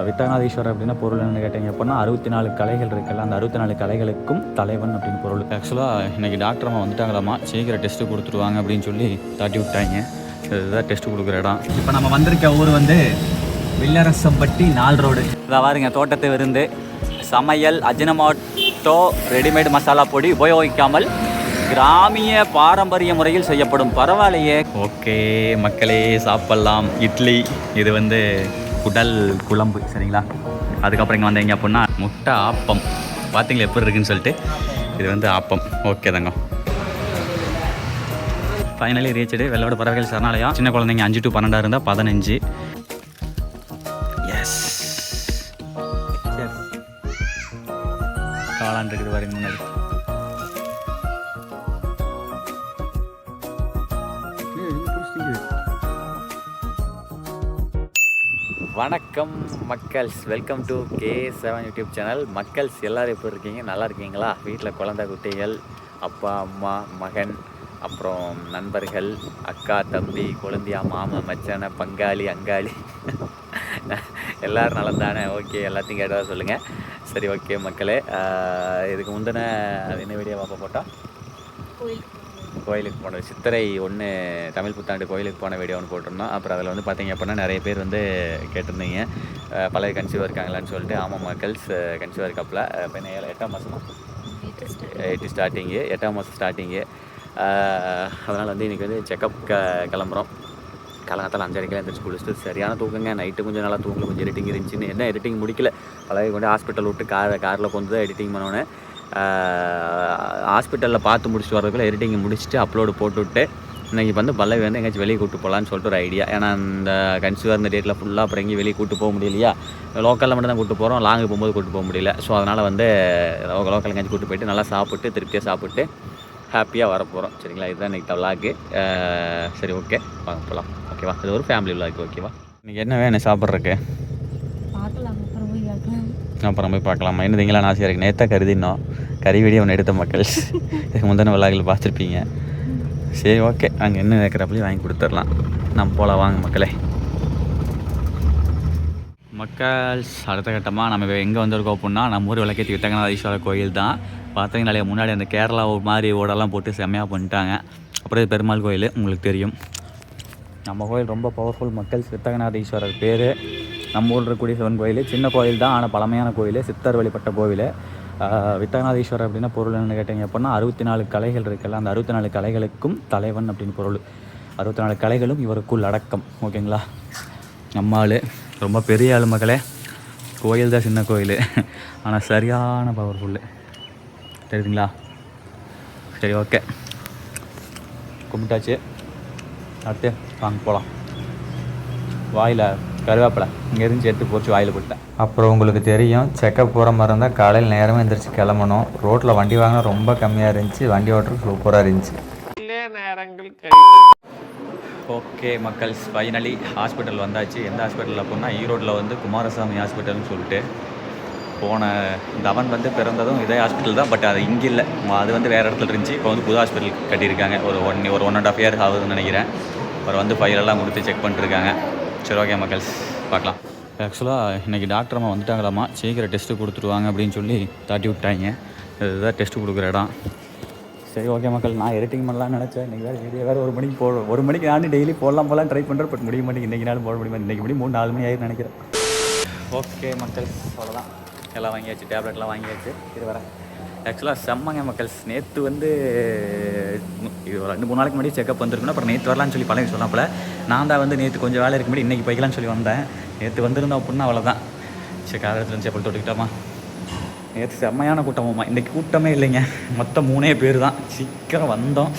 வித்தகநாதீஸ்வரர் அப்படின்னா பொருள் என்னன்னு கேட்டிங்க அப்படின்னா 64 கலைகள் இருக்குல்ல, அந்த 64 கலைகளுக்கும் தலைவன் அப்படின்னு பொருள். ஆக்சுவலாக இன்றைக்கி டாக்டர் அம்மா வந்துட்டாங்களாம்மா, சீக்கிரம் டெஸ்ட்டு கொடுத்துருவாங்க அப்படின்னு சொல்லி தாட்டி விட்டாங்க. இதுதான் டெஸ்ட்டு கொடுக்குற இடம். இப்போ நம்ம வந்திருக்க ஊர் வந்து வில்லரசம்பட்டி 4 ரோடு. இதை பாருங்க, தோட்டத்தை விருந்து சமையல் அஜினமோட்டோ ரெடிமேட் மசாலா பொடி உபயோகிக்காமல் கிராமிய பாரம்பரிய முறையில் செய்யப்படும். பரவாயில்லையே. ஓகே மக்களே, சாப்பிட்லாம். இட்லி, இது வந்து குடல் குழம்பு, சரிங்களா. அதுக்கப்புறம் இங்கே வந்தீங்க அப்படின்னா முட்டை ஆப்பம், பார்த்தீங்களா எப்படி இருக்குன்னு சொல்லிட்டு. இது வந்து ஆப்பம். ஓகே தாங்க. ஃபைனலி ரீச்சடு வெள்ளோட பறவைகள் சரணாலயம். சின்ன குழந்தைங்க 5 to 12 இருந்தால் 15. எஸ், காளான் இருக்குது பாருங்க முன்னாடி. வணக்கம் மக்கள்ஸ், welcome to K7 YouTube channel. மக்கள்ஸ் எல்லோரும் எப்படி இருக்கீங்க? நல்லா இருக்கீங்களா? வீட்டில் குழந்தை குட்டிகள், அப்பா அம்மா மகன், அப்புறம் நண்பர்கள், அக்கா தம்பி குழந்தையா மாமா மச்சான பங்காளி அங்காளி எல்லோரும் நல்லா தானே? ஓகே, எல்லாத்தையும் கேட்டதாக சொல்லுங்கள். சரி, ஓகே மக்களே. இதுக்கு முந்தின என்ன வீடியோ பார்ப்ப போட்டோம்? கோயிலுக்கு போனது, சித்திரை 1 தமிழ் புத்தாண்டு கோயிலுக்கு போன வீடியோ ஒன்று போட்டிருந்தோம். அப்புறம் அதில் வந்து பார்த்தீங்க அப்படின்னா நிறைய பேர் வந்து கேட்டிருந்தீங்க பழைய கன்சீவாக இருக்காங்களான்னு சொல்லிட்டு. ஆமாம் மக்கள்ஸ், கன்சீவாக இருக்காப்புல. இப்போ என்ன 8ஆம் மாதமா? 8 ஸ்டார்டிங்கு, 8ஆம் மாதம் ஸ்டார்டிங்கு. அதனால் வந்து இன்றைக்கி வந்து செக்கப் கிளம்புறோம். காலங்காத்தால் 5:30 எழுந்திரிச்சு குளிச்சுட்டு சரியான தூக்குங்க. நைட்டு கொஞ்சம் நல்லா தூங்கல, கொஞ்சம் எடிட்டிங் இருந்துச்சுன்னு. என்ன எடிட்டிங் முடிக்கல, பழைய கொண்டு ஹாஸ்பிட்டல் விட்டு காரில் கொண்டு தான் எடிட்டிங் பண்ணோன்னே. ஹாஸ்பிட்டலில் பார்த்து முடிச்சுட்டு வரதுக்குள்ளே எடிட்டிங் முடிச்சுட்டு அப்லோடு போட்டுவிட்டு இன்றைக்கி வந்து பல்லவி வந்து எங்கேயாச்சும் வெளியே கூப்பிட்டு போகலான்னு சொல்லிட்டு ஒரு ஐடியா. ஏன்னா இந்த கன்சீவாக இருந்த டேட்டில் ஃபுல்லாக அப்புறம் எங்கேயும் வெளியே கூப்பிட்டு போக முடியலையா. லோக்கலில் மட்டும் தான் கூப்பிட்டு போகிறோம், லாங்கு போகும்போது கூப்பிட்டு போக முடியல. ஸோ அதனால் வந்து லோக்கல் எங்கேயாச்சும் கூப்பிட்டு போயிட்டு நல்லா சாப்பிட்டு திருப்தியாக சாப்பிட்டு ஹாப்பியாக வரப்போகிறோம், சரிங்களா. இதுதான் இன்றைக்கி விளாக்கு. சரி, ஓகே வாங்க போகலாம். ஓகேவா, இது ஒரு ஃபேமிலி விளாக்கு. ஓகேவா, இன்றைக்கி என்ன வேணும் சாப்பிட்றதுக்கு? அப்புறம் போய் பார்க்கலாமா? என்னதுங்களா ஆசையாக இருக்குது. நேற்று கருதினோம் கறி வீடியோ ஒன்று எடுத்த மக்கள், இதுக்கு முந்தின விளாகில் பார்த்துருப்பீங்க. சரி, ஓகே, அங்கே என்ன வைக்கிறப்பலையும் வாங்கி கொடுத்துடலாம். நம்ம போகலாம் வாங்க மக்களே. மக்கள்ஸ், அடுத்த கட்டமாக நம்ம எங்கே வந்திருக்கோம் அப்படின்னா நம்ம ஊர் விளக்கேற்றி வித்தகநாதீஸ்வரர் கோயில் தான். பார்த்தீங்கனாலே முன்னாடி அந்த கேரளா மாதிரி ஓடெல்லாம் போட்டு செம்மையாக பண்ணிட்டாங்க. அப்புறம் இது பெருமாள் கோயில், உங்களுக்கு தெரியும். நம்ம கோயில் ரொம்ப பவர்ஃபுல் மக்கள்ஸ். வித்தகநாதீஸ்வரர் பேர். நம்ம ஊரில் இருக்கக்கூடிய சிவன் கோயில், சின்ன கோயில் தான், ஆனால் பழமையான கோயில், சித்தர் வழிபட்ட கோவில். வித்தகநாதீஸ்வரர் அப்படின்னா பொருள் என்னென்னு கேட்டிங்க அப்படின்னா 64 கலைகள் இருக்குல்ல, அந்த 64 கலைகளுக்கும் தலைவன் அப்படின்னு பொருள். 64 கலைகளும் இவருக்குள் அடக்கம். ஓகேங்களா. நம்ம ஆள் ரொம்ப பெரிய ஆள் மக்களே. கோயில் தான் சின்ன கோயில், ஆனால் சரியான பவர்ஃபுல்லு, தெரியுதுங்களா. சரி, ஓகே, கும்பிட்டாச்சு. அடுத்து வாங்க போகலாம். வாயில் கருவேப்பிலை இங்கே இருந்து எடுத்து போச்சு, வாயில் போட்டேன். அப்புறம் உங்களுக்கு தெரியும், செக்கப் போகிற மாதிரி இருந்தால் காலையில் நேரமாக எழுந்திரிச்சு கிளம்பணும். ரோட்டில் வண்டி வாங்கினா ரொம்ப கம்மியாக இருந்துச்சு, வண்டி ஓட்டுறது சூப்பராக இருந்துச்சு. ஓகே மக்கள்ஸ், ஃபைனலி ஹாஸ்பிட்டல் வந்தாச்சு. எந்த ஹாஸ்பிட்டலில் போனால் ஈரோட்டில் வந்து குமாரசாமி ஹாஸ்பிட்டல்னு சொல்லிட்டு. போன தவன் வந்து பிறந்ததும் இதே ஹாஸ்பிட்டல் தான், பட் அது இங்கே இல்லை, அது வந்து வேறு இடத்துல இருந்துச்சு. இப்போ வந்து புது ஹாஸ்பிட்டல் கட்டியிருக்காங்க. ஒரு 1.5 years ஆகுதுன்னு நினைக்கிறேன். அப்புறம் வந்து ஃபைலெல்லாம் கொடுத்து செக் பண்ணிட்டுருக்காங்க. சரி, ஓகே மக்கள்ஸ், பார்க்கலாம். ஆக்சுவலாக இன்றைக்கி டாக்டர் அம்மா வந்துட்டாங்களாம்மா, சீக்கிரம் டெஸ்ட்டு கொடுத்துருவாங்க அப்படின்னு சொல்லி தாட்டி விட்டாங்க. இதுதான் டெஸ்ட்டு கொடுக்குற இடம். சரி, ஓகே மக்கள், நான் எடிட்டிங் பண்ணலான்னு நினச்சேன். இன்றைக்கி வேறு வீடியோ வேறு 1 மணிக்கு போடும். 1 மணிக்கு நானும் டெய்லி போடலாம் ட்ரை பண்ணுறேன், பட் முடிய மாட்டேங்க. இன்றைக்கி நாளும் போட முடியுமா? இன்றைக்கி மணி 3-4 மணி ஆகிடும் நினைக்கிறேன். ஓகே மக்கள், அவ்வளோதான். எல்லாம் வாங்கியாச்சு, டேப்லெட்லாம் வாங்கியாச்சு. இது வரேன். ஆக்சுவலாக செம்மங்க மக்கள்ஸ். நேற்று வந்து இது ஒரு 2-3 நாளைக்கு முன்னாடி செக்கப் வந்துருக்கணும். அப்புறம் நேற்று வரலான்னு சொல்லி பழகி சொன்னாப்புல. நான் தான் வந்து நேற்று கொஞ்சம் வேலை இருக்க முன்னாடி இன்றைக்கி போய்க்கலான்னு சொல்லி வந்தேன். நேற்று வந்திருந்தோம் அப்படின்னா அவ்வளோதான். சரி, காலத்தில் இருந்துச்சு அப்படி தொட்டுக்கிட்டோமா. நேற்று செம்மையான கூட்டமாம்மா. இன்றைக்கி கூட்டமே இல்லைங்க, மொத்தம் 3 பேர் தான். சீக்கிரம் வந்தோம்.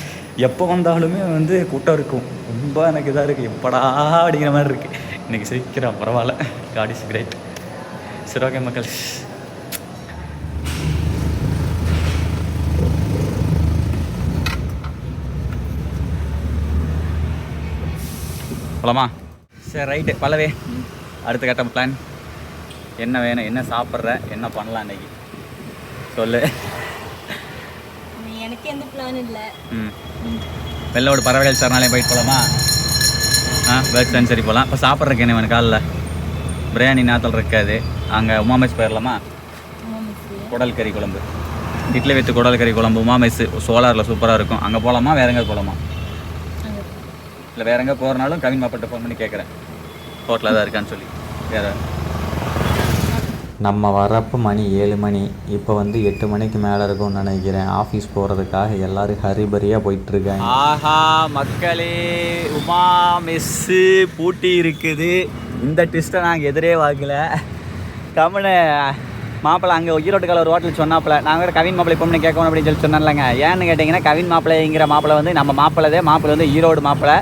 எப்போ வந்தாலுமே வந்து கூட்டம் இருக்கும். ரொம்ப எனக்கு இதாக இருக்குது, எப்படா அப்படிங்கிற மாதிரி இருக்குது. இன்றைக்கி சீக்கிரம் பரவாயில்ல, காட் இஸ் கிரேட். சரி, ஓகே மக்கள், போலாமா? சரி, ரைட்டு. பல்லவே, அடுத்த கட்டம் பிளான் என்ன வேணும், என்ன சாப்பிட்ற, என்ன பண்ணலாம் இன்றைக்கி சொல்லு. எனக்கு எந்த பிளான் இல்லை. வெள்ளோடு பறவைகள் சரணாலயம் போயிட்டு போகலாமா? பேர்ட் சென்சரி போகலாம். இப்போ சாப்பிட்றதுக்கு என்ன வேணும் காலைல? பிரியாணி நேரத்தில் இருக்காது. அங்கே உமாமெஸ் போயிடலாமா? குடல் கறி குழம்பு, இட்லி வித்து குடல் கறி குழம்பு உமாமெஸ் சோலாரில் சூப்பராக இருக்கும். அங்கே போகலாமா வேற எங்கே போகலாமா? இல்லை வேற எங்கே போகிறனாலும் கவின் மாப்பிட்ட ஃபோன் பண்ணி கேட்குறேன் ஹோட்டலில் தான் இருக்கான்னு சொல்லி. வேறு நம்ம வரப்போ மணி 7 மணி, இப்போ வந்து 8 மணிக்கு மேலே இருக்கும்னு நினைக்கிறேன். ஆஃபீஸ் போகிறதுக்காக எல்லோரும் ஹரிபரியாக போயிட்டுருக்காங்க. ஆஹா மக்களே, உமா மெஸ்ஸு பூட்டி இருக்குது. இந்த ட்விஸ்ட்டை நாங்கள் எதிரே பார்க்கல. கம்முன்னு மாப்பிள்ளை அங்கே ஈரோட்டுக்கால ஒரு ஹோட்டல் சொன்னாப்பில். நாங்கள் வேறு கவின் மாப்பிள்ளை பொண்ணு கேட்கணும் அப்படின்னு சொல்லி சொன்னேன்லங்க. ஏன்னு கேட்டிங்கன்னா கவின் மாப்பிள்ளைங்கிற மாப்பிள்ளை வந்து நம்ம மாப்பிள்ளை வந்து ஈரோடு மாப்பிள்ளை.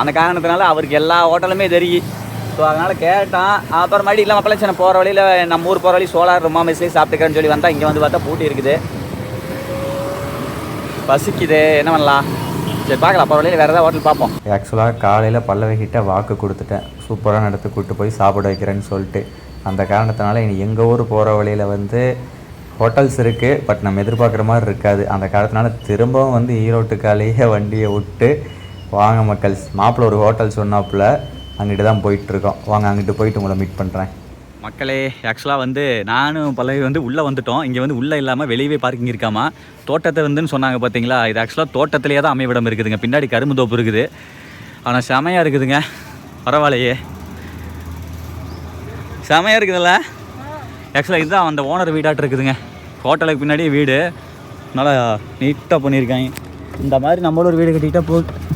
அந்த காரணத்தினால அவருக்கு எல்லா ஹோட்டலுமே தெரியும். ஸோ அதனால் கேட்டான். அப்புறம் மறுபடியும் இல்லை மாப்பிள்ளை சின்ன போகிற வழியில் நம்ம ஊர் போகிற வழி சோலார் உமா மெஸ்லேயே சாப்பிட்டுக்கிறேன்னு சொல்லி வந்தால் இங்கே வந்து பார்த்தா பூட்டி இருக்குது. பசிக்குது, என்ன பண்ணலாம்? சரி பார்க்கலாம், போகிற வழியில் வேறு ஏதாவது ஹோட்டல் பார்ப்போம். ஆக்சுவலாக காலையில் பல்லவகிட்ட வாக்கு கொடுத்துட்டேன், சூப்பரான இடத்துக்கு கூப்பிட்டு போய் சாப்பிட வைக்கிறேன்னு சொல்லிட்டு. அந்த காரணத்தினால இனி எங்கள் ஊர் போகிற வழியில் வந்து ஹோட்டல்ஸ் இருக்குது, பட் நம்ம எதிர்பார்க்குற மாதிரி இருக்காது. அந்த காரணத்தினால திரும்பவும் வந்து ஈரோட்டுக்காலேயே வண்டியை விட்டு வாங்க மக்கள்ஸ், மாப்பிள்ளை ஒரு ஹோட்டல் சொன்னாப்புல அங்கிட்டு தான் போயிட்டுருக்கோம். வாங்க அங்கிட்டு போயிட்டு உங்களை மீட் பண்ணுறேன். மக்களே, ஆக்சுவலாக வந்து நானும் பல்லவி வந்து உள்ளே வந்துட்டோம். இங்கே வந்து உள்ளே இல்லாமல் வெளியே பார்க்கிங் இருக்காமா. தோட்டத்தை வந்துன்னு சொன்னாங்க பார்த்தீங்களா. இது ஆக்சுவலாக தோட்டத்திலேயே தான் அமைவிடம் இருக்குதுங்க. பின்னாடி கரும்பு தோப்பு இருக்குது. ஆனால் செமையாக இருக்குதுங்க. பரவாயில்லையே, செமையாக இருக்குதுல்ல. ஆக்சுவலாக இதுதான் அந்த ஓனர் வீடாட்டு இருக்குதுங்க. ஹோட்டலுக்கு பின்னாடி வீடு நல்லா நீட்டாக பண்ணியிருக்காங்க. இந்த மாதிரி நம்மளோட ஒரு வீடு கட்டிக்கிட்டால் போகுது.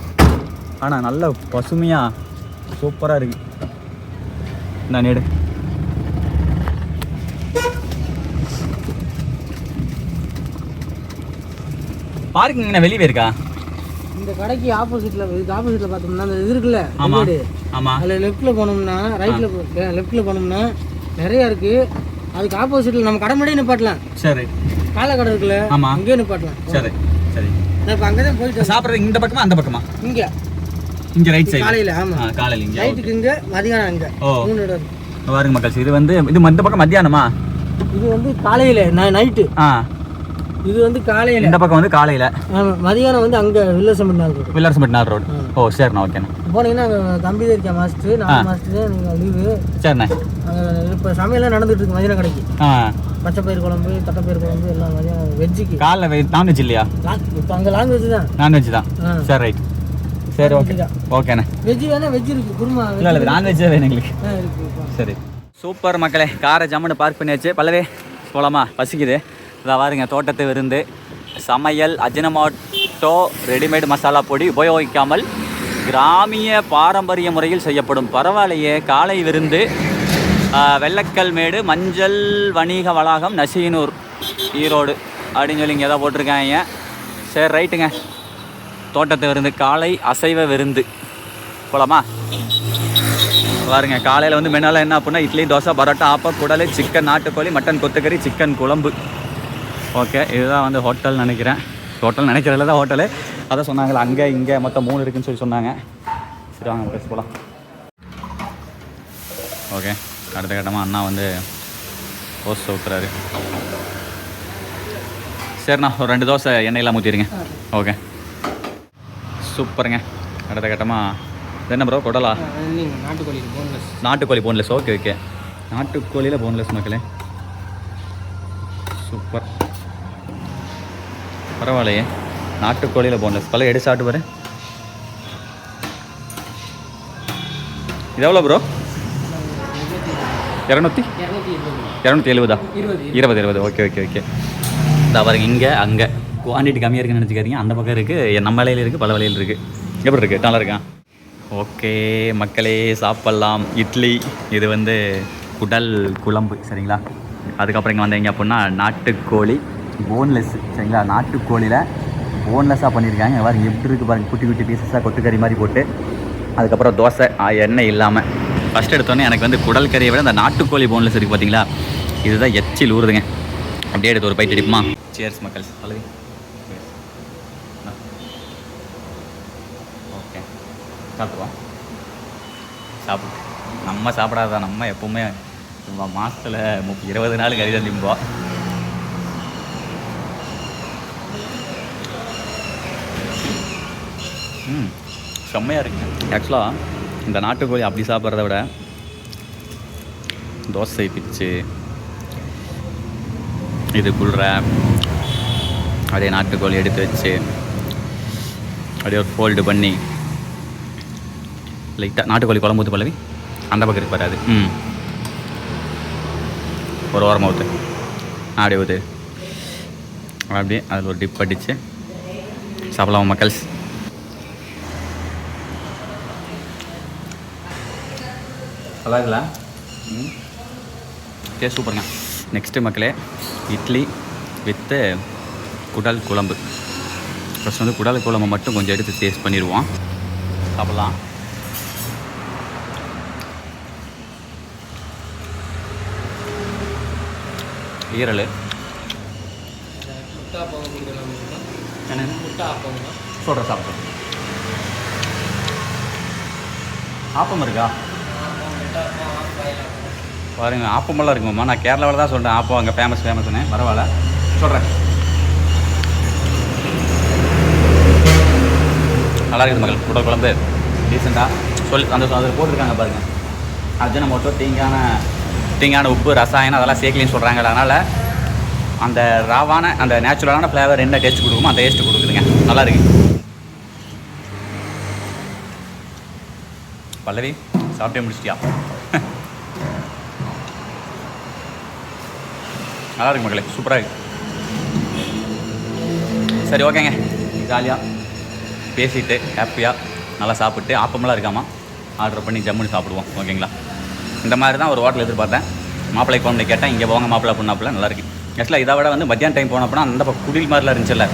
ஆனால் நல்ல பசுமையாக சூப்பராக இருக்குது. நான் நேடு பார்க்கிங் வெளியே இருக்கா? இந்த கடைக்கு ஆப்போசிட்ல பார்த்தோம்னா அந்த இது இருக்குல்ல, ஆமாம், அதில் லெஃப்ட்டில் போனோம்னா லெஃப்ட்டில் போனோம்னா நிறையா இருக்குது. அதுக்கு ஆப்போசிட்டில் நம்ம கடை முன்னாடியே நிப்பாட்டலாம். சரி, காலை கடை இருக்குல்ல, ஆமாம், அங்கேயே நிப்பாட்டலாம். சரி சரி. நான் இப்போ அங்கே தான் போயிட்டு சாப்பிட்றது இந்த பக்கமா அந்த பக்கமா? இங்கே ரைட் சைடு காலையில். ஆமாம், காலையில் இங்கே, நைட்டுக்கு இங்கே, மதியானம் அங்கே. பாருங்க மக்கள், இது வந்து இது இந்த பக்கம் மத்தியானமா? இது வந்து காலையில் நைட்டு. இது வந்து காலையில், இந்த பக்கம் வந்து காலையில். மதியானம் வந்து அங்கே வில்லரசம்பட்டி 4 ரோடு. ஓ சரிண்ணா, ஓகேண்ணா. போனீங்கன்னா அங்கே தம்பி தான் இருக்கா மாஸ்டர், 4 மாஸ்டர் நீங்கள் லீவு. சரிண்ணே. அங்கே இப்போ சமையல்லாம் நடந்துட்டு இருக்கு மதியானம் கடைக்கு. பச்சைப்பயிர் குழம்பு, தட்டைப்பயிர் குழம்பு எல்லாம் மதியானம் வெஜ்ஜுக்கு. காலைல நான்வெஜ் இல்லையா? இப்போ அங்கே நான்வெஜ் தான். நான்வெஜ் தான். சரி ரைட். சரி ஓகே, ஓகேண்ணே. வெஜ்ஜு வேணா வெஜ் இருக்குது, குருமா. இல்லை நான்வெஜ்ஜே வேணும் எங்களுக்கு. சரி சூப்பர் மக்களே, காரை ஜம்முன்னு பார்க் பண்ணியாச்சு. பல்லவே போகலாமா? பசிக்குது. இதை பாருங்க, தோட்டத்து விருந்து, சமையல், அஜினமோட்டோ, ரெடிமேட் மசாலா பொடி உபயோகிக்காமல் கிராமிய பாரம்பரிய முறையில் செய்யப்படும். பரவாயில்லையே, காலை விருந்து, வெள்ளக்கல் மேடு, மஞ்சள் வணிக வளாகம், நசீனூர், ஈரோடு அப்படின்னு சொல்லி இங்கே ஏதாவது போட்டிருக்காங்க. சரி ரைட்டுங்க, தோட்டத்து விருந்து, காலை அசைவ விருந்து போகலாமா? பாருங்க, காலையில் வந்து மெனால என்ன அப்படின்னா இட்லி, தோசை, பரோட்டா, ஆப்பம், குடல், சிக்கன், நாட்டுக்கோழி, மட்டன் கொத்துக்கறி, சிக்கன் குழம்பு. ஓகே, இதுதான் வந்து ஹோட்டல் நினைக்கிறேன். ஹோட்டல் நினைக்கிறதுல தான் ஹோட்டலு. அதான் சொன்னாங்களே அங்கே இங்கே மொத்தம் 3 இருக்குதுன்னு சொல்லி சொன்னாங்க. சரி வாங்க பேச போகலாம். ஓகே, அடுத்த கட்டமாக அண்ணா வந்து தோசை ஊற்றுறாரு. சரிண்ணா, ஒரு 2 தோசை எண்ணெயெல்லாம் ஊற்றிடுங்க. ஓகே சூப்பருங்க. அடுத்த கட்டமாக என்ன ப்ரோ, குடலா? நாட்டுக்கோழி போன்லெஸ். ஓகே ஓகே, நாட்டுக்கோழியில் போன்லெஸ் மக்களே, சூப்பர். பரவாயில்லையே, நாட்டுக்கோழியில் போன்லெஸ். பல எடுத்து சாப்பிட்டு பாரு. இது எவ்வளோ ப்ரோ? 270. 20. Okay okay okay. இதான் பாருங்க, இங்கே அங்கே குவான்டிட்டி கம்மியாக இருக்குன்னு நினச்சிக்காதீங்க. அந்த பக்கம் இருக்குது, நம்ம வலையில் இருக்குது, பல வலையில் இருக்குது. எப்படி இருக்குது? நல்லா இருக்கா? ஓகே மக்களே, சாப்பிட்லாம். இட்லி, இது வந்து குடல் குழம்பு சரிங்களா. அதுக்கப்புறம் இங்கே வந்தீங்க அப்படின்னா நாட்டுக்கோழி போன்லெஸ் சரிங்களா. நாட்டுக்கோழியில் போன்லெஸ்ஸாக பண்ணியிருக்காங்க. பாருங்க எப்படி இருக்குது பாருங்கள், குட்டி குட்டி பீசஸாக கொத்துக்கறி மாதிரி போட்டு. அதுக்கப்புறம் தோசை எண்ணெய் இல்லாமல். ஃபஸ்ட் எடுத்தோன்னே எனக்கு வந்து குடல் கறியை விட அந்த நாட்டுக்கோழி போன்லெஸ் இருக்குது பார்த்தீங்களா, இதுதான் எச்சில் ஊறுதுங்க. அப்படியே எடுத்து ஒரு பைட் அடிப்புமா? சேர்ஸ் மக்கள். பல்லவி ஓகே, சாப்பிடுவோம். சாப்பிடு. நம்ம சாப்பிடாதான், நம்ம எப்போவுமே மாதத்தில் 20 நாள் கறி தான் திம்போம். செம்மையாக இருக்குங்க. ஆக்சுவலாக இந்த நாட்டுக்கோழி அப்படி சாப்பிட்றத விட தோசை பிச்சு இது குள்ற அப்படியே நாட்டுக்கோழி எடுத்து வச்சு அப்படியே ஒரு ஃபோல்டு பண்ணி லைட்டாக நாட்டுக்கோழி குழம்பு ஊற்று பல்லவி அந்த பக்கம் இருக்கு வராது. ஒரு ஓரமாக ஊற்று அப்படியே ஊற்று அப்படியே அதில் ஒரு டிப் அடித்து சாப்பிடலாம் மக்கள்ஸ். நல்லா இருக்குல்ல? டேஸ்ட் சூப்பருங்க. நெக்ஸ்ட்டு மக்களே இட்லி வித்து குடல் குழம்பு. ஃபஸ்ட் வந்து குடல் குழம்பு மட்டும் கொஞ்சம் எடுத்து டேஸ்ட் பண்ணிடுவோம். சாப்பிட்லாம். ஈரல் சொல்கிறேன் சாப்பிட்றேன். ஆப்பம் இருக்கா பாருங்க. ஆப்பமெல்லாம் இருக்குமாம்மா. நான் கேரளாவில் தான் சொல்கிறேன் ஆப்பம் அங்கே ஃபேமஸ்னு. பரவாயில்ல சொல்கிறேன். நல்லா இருக்குது மக்கள். குடல் குழம்பு டீசெண்டாக அந்த அதில் போட்டிருக்காங்க பாருங்கள். அஜினமோட்டோ தீங்கான உப்பு ரசாயனம் அதெல்லாம் சேர்க்கலின்னு சொல்கிறாங்க. அதனால் அந்த ராவான அந்த நேச்சுரலான ஃப்ளேவர் என்ன டேஸ்ட் கொடுக்குமோ அந்த டேஸ்ட்டு கொடுக்குதுங்க. நல்லா இருக்கு. பல்லவி சாப்பிட்டே முடிச்சிட்டியா? நல்லா இருக்கு மக்களே, சூப்பராக இருக்கு. சரி ஓகேங்க, ஜாலியாக பேசிட்டு ஹாப்பியாக நல்லா சாப்பிட்டு ஆப்பமெல்லாம் இருக்காமா ஆர்டர் பண்ணி ஜம்முன்னு சாப்பிடுவோம். ஓகேங்களா? இந்த மாதிரி தான் ஒரு ஹோட்டல் எதிர்பார்த்தேன். மாப்பிள்ளை ஃபோனில் கேட்டேன், இங்கே போங்க மாப்பிள்ளை பொண்ணாப்பில் நல்லாயிருக்கு. ஆக்சுவலாக இதை விட வந்து மத்தியான டைம் போனப்போனா அந்த குடில் மாதிரிலாம் இருந்துச்சுல்ல,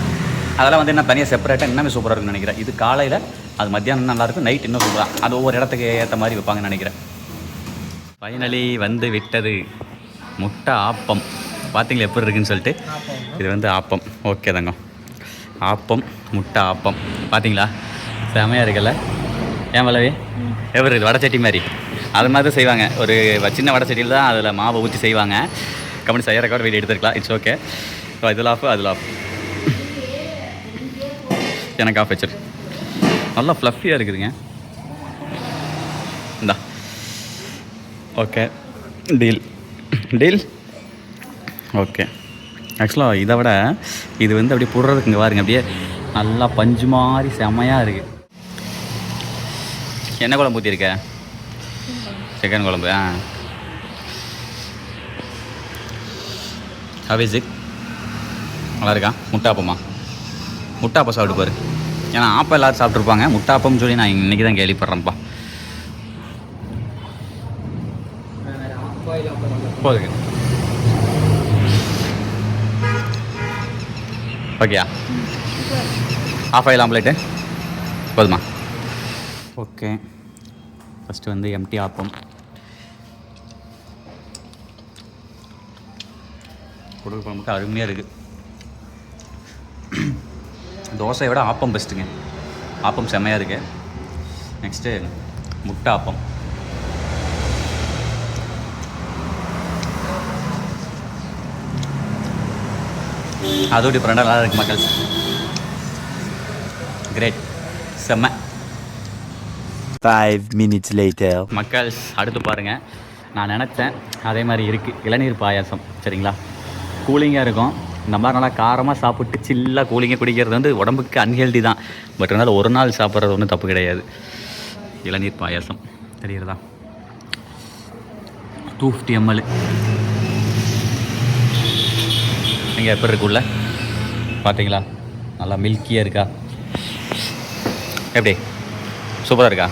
அதெல்லாம் வந்து என்ன தனியாக செப்பரேட்டாக இன்னுமே சூப்பராக இருக்குன்னு நினைக்கிறேன். இது காலையில், அது மத்தியானம் நல்லாயிருக்கும், நைட் இன்னும் சூப்பராக. அது ஒவ்வொரு இடத்துக்கு ஏற்ற மாதிரி வைப்பாங்கன்னு நினைக்கிறேன். ஃபைனலி வந்து விட்டது முட்டை ஆப்பம். பார்த்தீங்களா எப்படி இருக்குன்னு சொல்லிட்டு. இது வந்து ஆப்பம். ஓகே தாங்க, ஆப்பம் முட்டை ஆப்பம் பார்த்தீங்களா? செமையாக இருக்குல்ல? ஏன் வளவே எப்படி இருக்குது? வடச்சட்டி மாதிரி அது மாதிரி தான் செய்வாங்க. ஒரு சின்ன வடச்சட்டியில் தான் அதில் மாவை ஊற்றி செய்வாங்க. கம்பெனி செய்கிற ரெக்கார்ட் வீடியோ எடுத்துருக்கலாம். It's okay. ஸோ இதில் ஆஃப் அதில் ஆஃப். எனக்கு ஆஃப் வச்சிரு. நல்லா ஃப்ளஃபியாக இருக்குதுங்க. இந்தா ஓகே, டீல் ஓகே. ஆக்சுவலாக இதை விட இது வந்து அப்படியே போடுறதுக்கு இங்கே பாருங்க, அப்படியே நல்லா பஞ்சு மாதிரி செமையாக இருக்குது. என்ன குழம்பு ஊற்றிருக்க? சிக்கன் குழம்பு. ஹவிசிக் நல்லா இருக்கா? முட்டாப்பமா? முட்டாப்பம் சாப்பிட்டு பாரு. ஏன்னா ஆப்பம் எல்லோரும் சாப்பிட்ருப்பாங்க, முட்டாப்பம்னு சொல்லி நான் இன்றைக்கி தான் கேள்விப்படுறேன்ப்பா. போதுங்க. ஓகேயா? ஆஃப் ஆயில் ஆம்லேட்டு போதுமா? ஓகே. ஃபஸ்ட்டு வந்து எம்டி ஆப்பம். குடல் குழம்புக்கு அருமையாக இருக்குது. தோசையை விட ஆப்பம் பெஸ்ட்டுங்க. ஆப்பம் செம்மையாக இருக்குது. நெக்ஸ்ட்டு முட்டை ஆப்பம். அதுவும் டிஃப்ரெண்டாக நல்லா இருக்குது மக்கள். கிரேட், செம்ம. 5 minutes later. மக்கள் அடுத்து பாருங்கள், நான் நினச்சேன் அதே மாதிரி இருக்குது. இளநீர் பாயாசம் சரிங்களா? கூலிங்காக இருக்கும். இந்த மாதிரி நல்லா காரமாக சாப்பிட்டு சில்லாக கூலிங்காக குடிக்கிறது வந்து உடம்புக்கு அன்ஹெல்தி தான். பட் இருந்தாலும் ஒரு நாள் சாப்பிட்றது ஒன்றும் தப்பு கிடையாது. இளநீர் பாயாசம் தெரியுறதா? 250 ml. நீங்கள் எப்படி இருக்குள்ள பார்த்தீங்களா? நல்லா மில்கியாக இருக்கா? எப்படி சூப்பராக இருக்கா?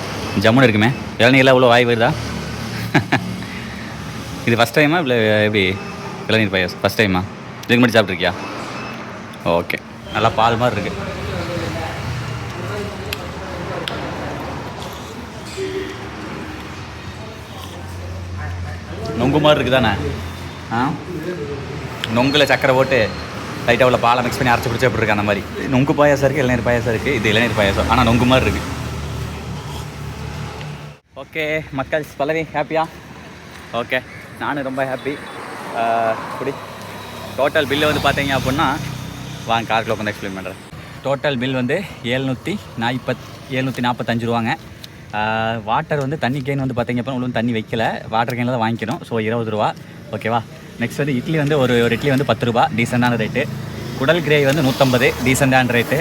ஜம்முன்னு இருக்குமே. இளநீர்லாம் இவ்வளோ வாய் வருதா? இது ஃபஸ்ட் டைமா இல்லை எப்படி? இளநீர் பாயாசம் ஃபஸ்ட் டைமா? இதுக்கு முன்னாடி சாப்பிட்ருக்கியா? ஓகே, நல்லா பால் மாதிரி இருக்குது. நொங்கு மாதிரி இருக்குது தானே? நொங்கில் சக்கரை போட்டு லைட்டாக உள்ள பாலை மிக்ஸ் பண்ணி அரைச்சி பிடிச்சா எப்படி இருக்குது அந்த மாதிரி. நொங்கு பாயாசம் இருக்குது, இளநீர் பாயாசம் இருக்குது. இது இளநீர் பாயாசம், ஆனால் நொங்கு மாதிரி இருக்குது. ஓகே மக்கள், பல்லவி ஹாப்பியா? ஓகே, நானும் ரொம்ப ஹாப்பி. இப்படி டோட்டல் பில்லு வந்து பார்த்தீங்க அப்படின்னா, வாங்க காருக்குள்ள உட்காந்து எக்ஸ்பிளைன் பண்ணுறேன். டோட்டல் பில் வந்து 745 ரூபாங்க. வாட்டர் வந்து தண்ணி கேன் வந்து பார்த்தீங்க அப்படின்னா உள்ள தண்ணி வைக்கல, வாட்டர் கேனில் தான் வாங்கிக்கணும். ஸோ 20 ரூபா. ஓகேவா. நெக்ஸ்ட் வந்து இட்லி வந்து ஒரு இட்லி வந்து 10 ரூபா, டீசெண்டான ரேட்டு. குடல் கிரேவி வந்து 150, டீசெண்டான ரேட்டு.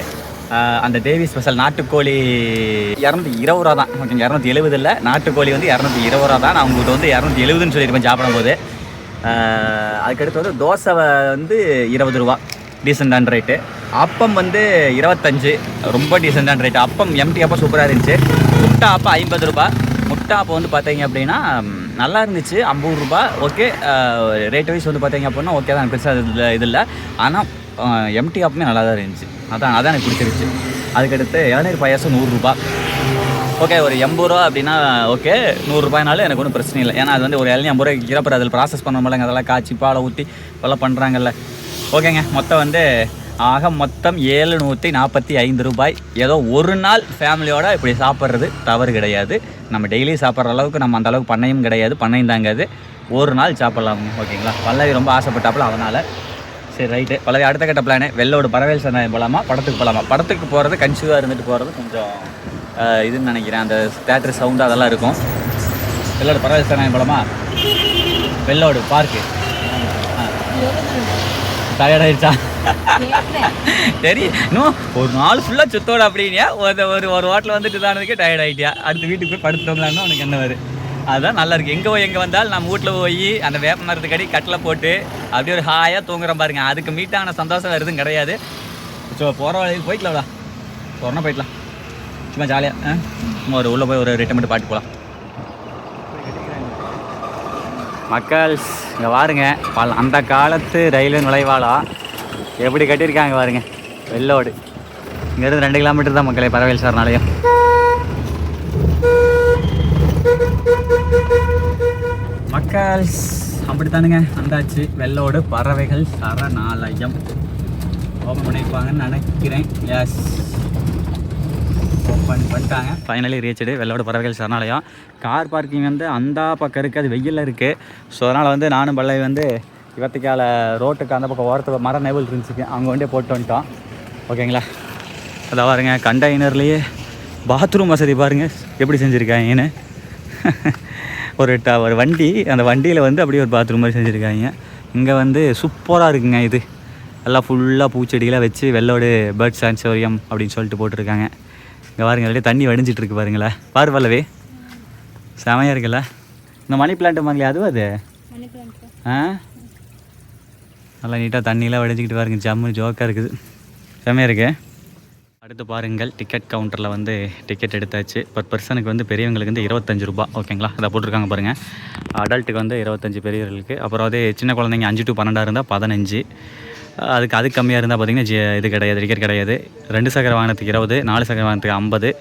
அந்த தேவி ஸ்பெஷல் நாட்டுக்கோழி 220 ரூபா தான். ஓகே, 270 இல்லை, நாட்டுக்கோழி வந்து 220 ரூபா தான். நான் உங்களுக்கு வந்து 270ன்னு சொல்லியிருப்பேன் சாப்பிடும்போது. அதுக்கடுத்து வந்து தோசை வந்து 20 ரூபா, டீசெண்டான ரேட்டு. அப்பம் வந்து 25, ரொம்ப டீசெண்டான ரேட்டு. அப்பம் எம்டி அப்போ சூப்பராக இருந்துச்சு. முட்டை அப்போ 50 ரூபா. முட்டை அப்போ வந்து பார்த்தீங்க அப்படின்னா நல்லா இருந்துச்சு, 50 ரூபா. ஓகே, ரேட் வைஸ் வந்து பார்த்தீங்க அப்படின்னா ஓகே தான், பெருசாக இது இல்லை. ஆனால் எம்டி அப்பமே நல்லா தான் இருந்துச்சு. அதான் எனக்கு பிடிச்சிருச்சு. அதுக்கடுத்து இளநீர் பாயாசம் 100 ரூபா. ஓகே, ஒரு 80 ரூபா அப்படின்னா ஓகே, 100 ரூபாய்னாலும் எனக்கு ஒன்றும் பிரச்சனை இல்லை. ஏன்னா அது வந்து ஒரு இளநீர் 50 ரூபாய்க்கு இருக்கிறப்ப அதில் ப்ராசஸ் பண்ண முடியலங்க, அதெல்லாம் காய்ச்சி பாலை ஊற்றி இதெல்லாம் பண்ணுறாங்கல்ல. ஓகேங்க, மொத்தம் வந்து மொத்தம் 745 ரூபாய். ஏதோ ஒரு நாள் ஃபேமிலியோட இப்படி சாப்பிட்றது தவறு கிடையாது. நம்ம டெய்லி சாப்பிட்ற அளவுக்கு நம்ம அந்த அளவுக்கு பண்ணையும் கிடையாது, பண்ணையும் தாங்காது. ஒரு நாள் சாப்பிட்லாமுங்க. ஓகேங்களா. பல்லவி ரொம்ப ஆசைப்பட்டாப்புல, அதனால் சரி ரைட்டு. பல்லவி அடுத்த கட்ட பிளானு வெள்ளோடு பறவைகள் சரணாலயம் போகலாமா, படத்துக்கு போகலாமா? படத்துக்கு போகிறது கன்சியூவாக இருந்துட்டு போகிறது கொஞ்சம் இதுன்னு நினைக்கிறேன். அந்த தேட்டர் சவுண்டு அதெல்லாம் இருக்கும். வெள்ளோடு பறவைகள் சரணாலயம் போகலாமா? வெள்ளோடு பார்க்கு டயர்டாயிடுச்சா? சரி, இன்னும் ஒரு நாள் ஃபுல்லாக சுத்தோட அப்படின்னா ஒரு ஹோட்டலில் வந்துட்டு தானதுக்கே டயர்ட் ஆகிட்டியா, அடுத்து வீட்டுக்கு போய் படுத்துட்டோம்லான்னு உனக்கு என்ன வருது? அதுதான் நல்லா இருக்குது. எங்கே வந்தாலும் நம்ம வீட்டில் போய் அந்த வேப்ப மரத்துக்கு அடி கட்டில் போட்டு அப்படியே ஒரு ஹாயாக தூங்குறோம் பாருங்க. அதுக்கு மீட்டான சந்தோஷம் வருதும் கிடையாது. ஸோ போகிற வழியில் போய்க்கலாம்டா, சொன்னா போய்க்கலாம், சும்மா ஜாலியாக சும்மா ஒரு உள்ளே போய் ஒரு 2 மினிட் பாட்டு போகலாம். மக்கள்ஸ் இங்கே பாருங்க, அந்த காலத்து ரயில்வே நுழைவாளம் எப்படி கட்டியிருக்காங்க பாருங்க. வெள்ளோடு இங்கேருந்து 2 கிலோமீட்டர் தான் மக்களே பறவைகள் சரணாலயம். மக்கள்ஸ் அப்படித்தானுங்க, வந்தாச்சு வெள்ளோடு பறவைகள் சரணாலயம். ஓப்பன் பண்ணியிருப்பாங்கன்னு நினைக்கிறேன். எஸ், ஓப்பன் பண்ணிட்டாங்க. ஃபைனலி ரீச்சடு வெள்ளோடு பறவைகள் சரணாலயம். கார் பார்க்கிங் வந்து அந்த பக்கம் இருக்குது, அது வெயிலில் இருக்குது. ஸோ அதனால் வந்து நானும் பல்லவி வந்து இவத்துக்கால ரோட்டுக்கு அந்த பக்கம் ஓரத்தில் மர நெவல் இருந்துச்சுக்கு அங்கே கொண்டே போட்டு வந்துட்டோம். ஓகேங்களா. அதை பாருங்க, கண்டெய்னர்லேயே பாத்ரூம் வசதி பாருங்கள் எப்படி செஞ்சுருக்காங்கன்னு. ஒரு வண்டி, அந்த வண்டியில் வந்து அப்படியே ஒரு பாத்ரூம் மாதிரி செஞ்சுருக்காங்க. இங்கே வந்து சூப்பராக இருக்குங்க. இது எல்லாம் ஃபுல்லாக பூச்செடியெலாம் வச்சு வெள்ளோடு பேர்ட் சான்ச்சுரியம் அப்படின்னு சொல்லிட்டு போட்டிருக்காங்க. இங்கே பாருங்க, அப்படியே தண்ணி வடிஞ்சிட்ருக்கு பாருங்களேன். பாரு பல்லவே, செமையாக இருக்குல்ல. இந்த மணி பிளான்ட்டு மாதிரி அதுவும் அது நல்லா நீட்டாக தண்ணியெலாம் வடிஞ்சிக்கிட்டு பாருங்க, ஜம்மு ஜோக்காக இருக்குது, செமையாக இருக்குது. அடுத்து பாருங்கள், டிக்கெட் கவுண்டரில் வந்து டிக்கெட் எடுத்தாச்சு. பர் பர்சனுக்கு வந்து பெரியவங்களுக்கு வந்து 25 ரூபா. ஓகேங்களா, அதை போட்டிருக்காங்க பாருங்கள். அடல்ட்டுக்கு வந்து 25 பெரியவர்களுக்கு. அப்புறம் அதே சின்ன குழந்தைங்க 5 to 12 இருந்தால் 15. அதுக்கு கம்மியாக இருந்தால் பார்த்திங்கன்னா இது கிடையாது, டிக்கெட் கிடையாது. 2 சக்கர வாகனத்துக்கு 20, 4 சக்கர வாகனத்துக்கு 50.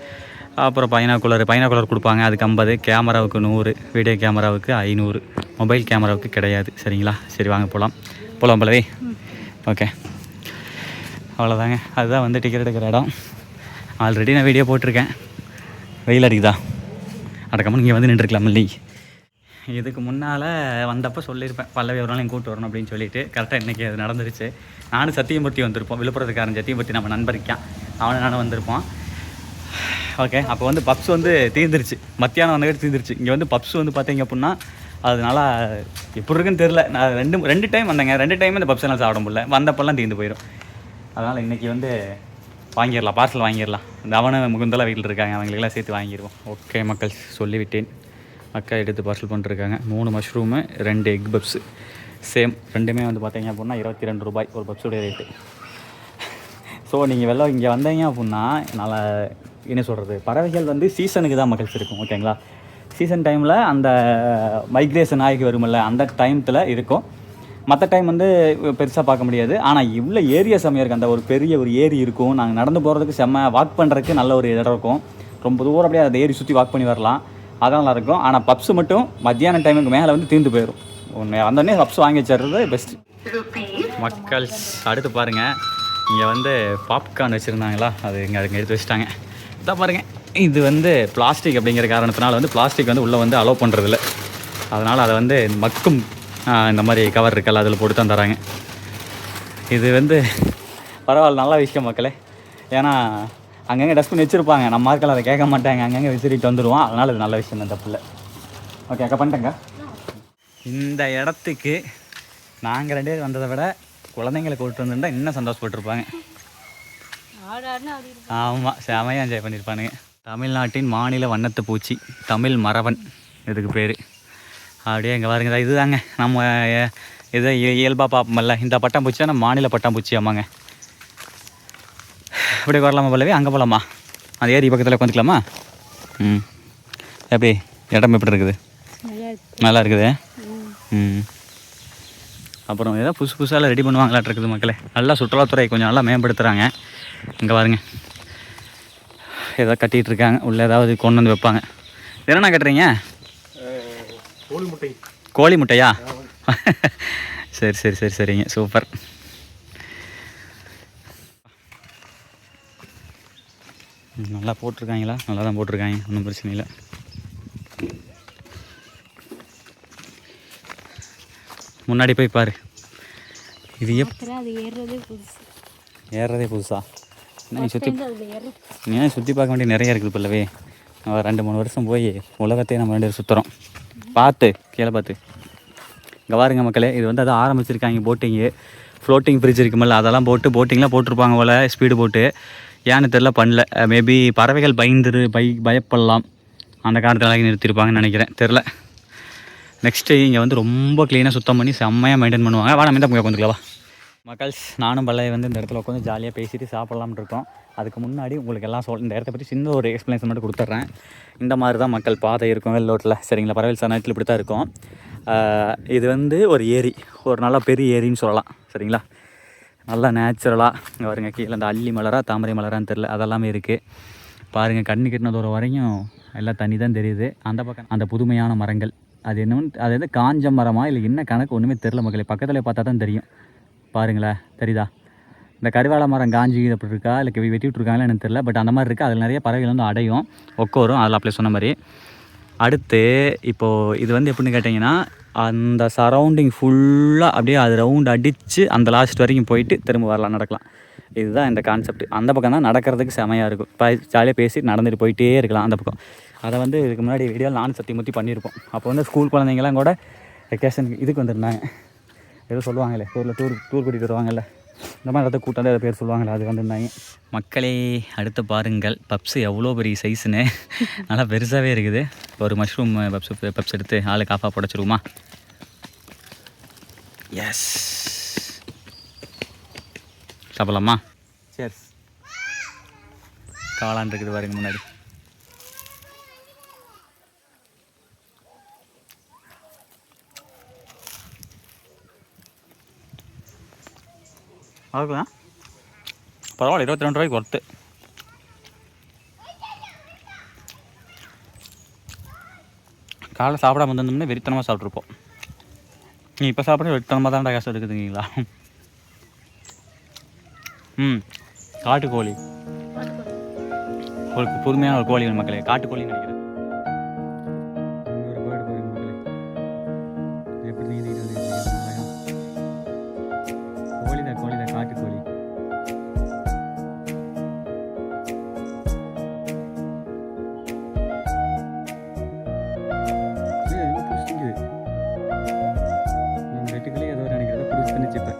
அப்புறம் பைனாகுலர் கொடுப்பாங்க, அதுக்கு 50. கேமராவுக்கு 100, வீடியோ கேமராவுக்கு 500, மொபைல் கேமராவுக்கு கிடையாது. சரிங்களா. சரி வாங்க போகலாம் போலவே. ஓகே, அவ்வளோதாங்க. அதுதான் வந்து டிக்கெட் எடுக்கிற இடம். ஆல்ரெடி நான் வீடியோ போட்டிருக்கேன். வெயில் அடிக்குதா, அடக்கமாக இங்கே வந்து நின்றுருக்கலாம் இல்லை. இதுக்கு முன்னால் வந்தப்போ சொல்லியிருப்பேன் பல்லவி ஒரு நாள் எங்கள் கூப்பிட்டு வரணும் அப்படின்னு சொல்லிட்டு. கரெக்டாக இன்றைக்கி அது நடந்துருச்சு. நானும் சத்தியமூர்த்தி வந்திருப்போம், விழுப்புரத்துக்காரன் சத்தியமூர்த்தி நம்ம நண்பருக்கான், நானும் வந்திருப்போம். ஓகே, அப்போ வந்து பப்ஸ் வந்து தீர்ந்துருச்சு, மத்தியானம் வந்துக்கிட்டு தீர்ந்துருச்சு. இங்கே வந்து பப்ஸ் வந்து பார்த்தீங்க அப்படின்னா அதனால எப்படி இருக்குன்னு தெரில. நான் ரெண்டு டைம் வந்தேங்க, 2 டைம் இந்த பப்ஸ் எல்லாம் சாப்பிட முடியல, வந்தப்பெல்லாம் தீர்ந்து போயிடும். அதனால் இன்றைக்கி வந்து வாங்கிடலாம், பார்சல் வாங்கிடலாம். இந்த அவனை முகுந்தெல்லாம் வீட்டில் இருக்காங்க, அவங்களுக்கெல்லாம் சேர்த்து வாங்கிடுவோம். ஓகே மக்கள், சொல்லிவிட்டேன். அக்கா எடுத்து பார்சல் பண்ணிருக்காங்க. 3 மஷ்ரூமு 2 எக் பப்ஸு சேம். ரெண்டுமே வந்து பார்த்தீங்க அப்படின்னா 22 ரூபாய் ஒரு பப்ஸுடைய ரேட்டு. ஸோ நீங்கள் வெள்ளம் இங்கே வந்தீங்க அப்படின்னா நல்லா என்ன சொல்கிறது, பறவைகள் வந்து சீசனுக்கு தான் மக்கள்ஸ் இருக்கும். ஓகேங்களா. சீசன் டைமில் அந்த மைக்ரேஷன் ஆகி வருமில்ல, அந்த டைமத்தில் இருக்கும். மற்ற டைம் வந்து பெருசாக பார்க்க முடியாது. ஆனால் இவ்வளோ ஏரியா செம்மையாக இருக்குது. அந்த ஒரு பெரிய ஒரு ஏரி இருக்கும், நாங்கள் நடந்து போகிறதுக்கு செம்ம, வாக் பண்ணுறதுக்கு நல்ல ஒரு இடம் இருக்கும். ரொம்ப தூரம் அப்படியே அந்த ஏரி சுற்றி வாக் பண்ணி வரலாம், அதான் நல்லாயிருக்கும். ஆனால் பப்ஸு மட்டும் மத்தியான டைமுக்கு மேலே வந்து தீர்ந்து போயிடும். வந்தோடனே பப்ஸ் வாங்கி வச்சுறது பெஸ்ட்டு. மக்கள் அடுத்து பாருங்கள், இங்கே வந்து பாப்கார்ன் வச்சுருந்தாங்களா, அது இங்கே எடுத்து வச்சுட்டாங்க. இதான் பாருங்கள், இது வந்து பிளாஸ்டிக் அப்படிங்கிற காரணத்தினால வந்து பிளாஸ்டிக் வந்து உள்ளே வந்து அலோவ் பண்ணுறதில்ல. அதனால் அதை வந்து மக்கும் இந்த மாதிரி கவர் இருக்கல, அதில் போட்டு தான் தராங்க. இது வந்து பரவாயில்ல, நல்ல விஷயம் மக்களே. ஏன்னா அங்கங்கே டஸ்ட்பின் வச்சுருப்பாங்க, நம்ம ஆட்கள் அதை கேட்க மாட்டாங்க, அங்கங்கே வச்சுட்டு வந்துடுவோம். அதனால் இது நல்ல விஷயம் தான், தப்பு இல்லை. ஓகே அக்கா பண்ணிட்டேங்க. இந்த இடத்துக்கு நாங்கள் 2 பேர் வந்ததை விட குழந்தைங்களை கூப்பிட்டு வந்துருந்தா இன்னும் சந்தோஷப்பட்டிருப்பாங்க. ஆமாம், செமையாக என்ஜாய் பண்ணியிருப்பானுங்க. தமிழ்நாட்டின் மாநில வண்ணத்து பூச்சி தமிழ் மரவன் இதுக்கு பேர். அப்படியே இங்கே பாருங்க, இதுதாங்க நம்ம இதை இயல்பாக பார்ப்போம்ல, இந்த பட்டாம்பூச்சி தான் நம்ம மாநில பட்டாம்பூச்சி. ஆமாங்க. இப்படி வரலாமா பல்லவி? அங்கே போகலாமா? அந்த ஏரி பக்கத்தில் உட்காந்துக்கலாமா? எப்படி இடம் எப்படி இருக்குது? நல்லா இருக்குது. அப்புறம் ஏதோ புதுசு புதுசாக ரெடி பண்ணுவாங்களாட்டு இருக்குது மக்களே. நல்லா சுற்றுலாத்துறை கொஞ்சம் நல்லா மேம்படுத்துகிறாங்க. இங்கே பாருங்க, ஏதோ கட்டிகிட்டு இருக்காங்க, உள்ளே ஏதாவது கொண்டு வந்து வைப்பாங்க. என்னண்ணா கட்டுறீங்க? கோழி முட்டை. கோழி முட்டையா? சரி சரி சரி சரிங்க, சூப்பர். நல்லா போட்டிருக்காங்களா? நல்லா தான் போட்டிருக்காங்க, ஒன்றும் பிரச்சனை இல்லை. முன்னாடி போய் பாரு. இது ஏறுறதே புதுசா? நீ சுற்றி பார்க்க வேண்டிய நிறைய இருக்குது பிள்ளவே. 2-3 வருஷம் போய் உலகத்தையே நம்ம 2 பேர் சுற்றுறோம். பார்த்து கீழே பார்த்து. இங்கே பாருங்க மக்களே, இது வந்து அதை ஆரம்பிச்சிருக்காங்க போட்டிங்கு. ஃப்ளோட்டிங் ஃப்ரிட்ஜ் இருக்குமில்ல, அதெல்லாம் போட்டு போட்டிங்லாம் போட்டிருப்பாங்க போல், ஸ்பீடு போட்டு. ஏன்னு தெரில, பண்ணல. மேபி பறவைகள் பயப்படலாம், அந்த காரணத்தில் நிறுத்தியிருப்பாங்கன்னு நினைக்கிறேன், தெரில. நெக்ஸ்ட்டு இங்கே வந்து ரொம்ப க்ளீனாக சுத்தம் பண்ணி செம்மையாக மெயின்டைன் பண்ணுவாங்க. வா நம்ம இந்த உட்காந்துக்கலாவா மக்கள்ஸ். நானும் பல்லையை வந்து இந்த இடத்துல உட்காந்து ஜாலியாக பேசிட்டு சாப்பிட்லாம்னு இருக்கோம். அதுக்கு முன்னாடி உங்களுக்கு எல்லாம் இந்த இடத்த பற்றி சின்ன ஒரு எக்ஸ்ப்ளனேஷன் மட்டும் கொடுத்துட்றேன். இந்த மாதிரி தான் மக்கள் பாதை இருக்கும் வெள்ளோட்டில், சரிங்களா? பறவைகள் சரணாலயத்தில் இப்படி தான் இருக்கும். இது வந்து ஒரு ஏரி, ஒரு நல்லா பெரிய ஏரின்னு சொல்லலாம், சரிங்களா? நல்லா நேச்சுரலாக இங்கே பாருங்க, கீழே அந்த அல்லி மலரா தாமரை மலரான்னு தெரில, அதெல்லாமே இருக்குது. பாருங்கள், கண்ணு கட்டின தூரம் வரைக்கும் எல்லாம் தண்ணி தான் தெரியுது. அந்த பக்கம் அந்த புதுமையான மரங்கள், அது என்னன்னு, அது எது காஞ்ச மரமா இல்லை என்ன கணக்கு ஒன்றுமே தெரில மக்களே. பக்கத்தில் பார்த்தா தான் தெரியும். பாருங்களேன், தெரியுதா? இந்த கருவேல மரம் காஞ்சி அப்படி இருக்கா இல்லை வெட்டி விட்ருக்காங்களா எனக்கு தெரில, பட் அந்த மாதிரி இருக்குது. அதில் நிறைய பறவைகள் வந்து அடையும், உட்காரும். அதில் அப்படியே சொன்ன மாதிரி. அடுத்து இப்போது இது வந்து எப்படின்னு கேட்டிங்கன்னா, அந்த சரௌண்டிங் ஃபுல்லாக அப்படியே அது ரவுண்ட் அடித்து அந்த லாஸ்ட் வரைக்கும் போயிட்டு திரும்ப வரலாம், நடக்கலாம். இதுதான் இந்த கான்செப்ட். அந்த பக்கம் தான் நடக்கிறதுக்கு செமையாக இருக்கும். ஜாலியாக பேசி நடந்துட்டு போயிட்டே இருக்கலாம் அந்த பக்கம். அதை வந்து இதுக்கு முன்னாடி வீடியோவில் நானும் சத்தியமூர்த்தி பண்ணியிருப்போம். அப்போ வந்து ஸ்கூல் குழந்தைங்கலாம் கூட வெக்கேஷனுக்கு இதுக்கு வந்திருந்தாங்க. ஏதோ சொல்லுவாங்களே, ஊரில் டூர் கூட்டிகிட்டு வருவாங்கல்ல, இந்த மாதிரி இடத்த கூட்டம் அதை பேர் சொல்லுவாங்களே, அது வந்திருந்தாங்க. மக்களே அடுத்து பாருங்கள், பப்ஸு எவ்வளோ பெரிய சைஸுன்னு, நல்லா பெருசாகவே இருக்குது. ஒரு மஷ்ரூம் பப்ஸ் எடுத்து ஆளு காஃபா புடச்சிருவோமா? எஸ், சாப்பிட்லாமா? சரி, காளான் இருக்குது பாருங்க முன்னாடி. அதுக்குதான் பரவாயில்ல, 22 ரூபாய்க்கு ஒர்த்து. காலைல சாப்பிடாம வந்திருந்தோம்னா வெறித்தனமாக சாப்பிட்ருப்போம். நீ இப்போ சாப்பிட்ற வெறித்தனமாக தான்டா காசு எடுக்குதுங்களா? காட்டுக்கோழி, ஒரு புதுமையான ஒரு கோழி மக்களே, காட்டுக்கோழின்னு நினைக்கிறேன். காட்டுக்கோழி வெட்டுக்களே ஏதோ நினைக்கிறத பிடிச்சிருந்துச்சு. இப்போ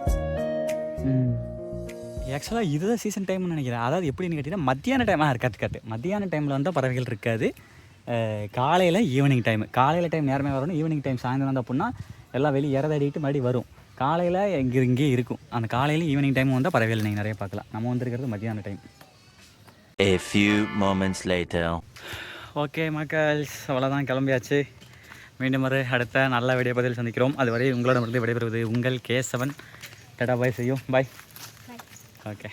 ஆக்சுவலாக இதுதான் சீசன் டைம்னு நினைக்கிறேன். அதாவது எப்படின்னு கேட்டிங்கன்னா, மத்தியான டைமாக காட்டு மத்தியான டைமில் வந்தால் பறவைகள் இருக்காது. காலையில் ஈவினிங் டைம், காலையில் டைம் நேரமே வரணும், ஈவினிங் டைம் சாயந்தரம் வந்தால் அப்படின்னா எல்லாம் வெளியே இறதாடிட்டு மறுபடியும் வரும். காலையில் இங்கே இருக்கும். அந்த காலையில் ஈவினிங் டைம் வந்தால் பறவைகள் நீங்கள் நிறைய பார்க்கலாம். நம்ம வந்துருக்கிறது மத்தியான time. A few moments later. Okay மக்கள்ஸ், அவ்வளோதான், கிளம்பியாச்சு. மீண்டும் ஒரு அடுத்த நல்ல வீடியோ பதில் சந்திக்கிறோம். அதுவரை உங்களிடமிருந்து விடைபெறுவது உங்கள் கேசவன். டாடா பாய், செய்யும் பாய். ஓகே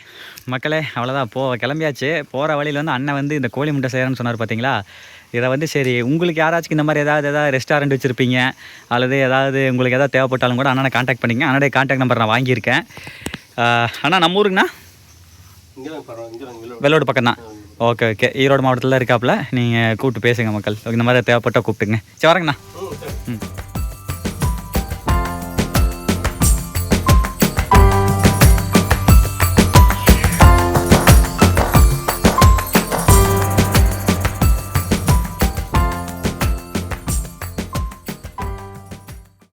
மக்களே, அவ்வளோதான், கிளம்பியாச்சு. போகிற வழியில் வந்து அண்ணன் வந்து இந்த கோழி முட்டை செய்கிறேன்னு சொன்னார் பார்த்தீங்களா. இதை வந்து சரி, உங்களுக்கு யாராச்சும் இந்த மாதிரி ஏதாவது ரெஸ்டாரண்ட் வச்சுருப்பீங்க, அல்லது ஏதாவது உங்களுக்கு எதாவது தேவைப்பட்டாலும் கூட அண்ணனை காண்டாக்ட் பண்ணிங்க. அண்ணனுடைய காண்டாக்ட் நம்பர் நான் வாங்கியிருக்கேன். அண்ணா நம்ம ஊருங்கண்ணா வெள்ளோடு பக்கம் தான். ஓகே ஓகே, ஈரோடு மாவட்டத்தில் இருக்காப்புல. நீங்கள் கூப்பிட்டு பேசுங்க மக்கள். இந்த மாதிரி தேவைப்பட்டால் கூப்பிட்டுங்க. சரி வரேங்கண்ணா.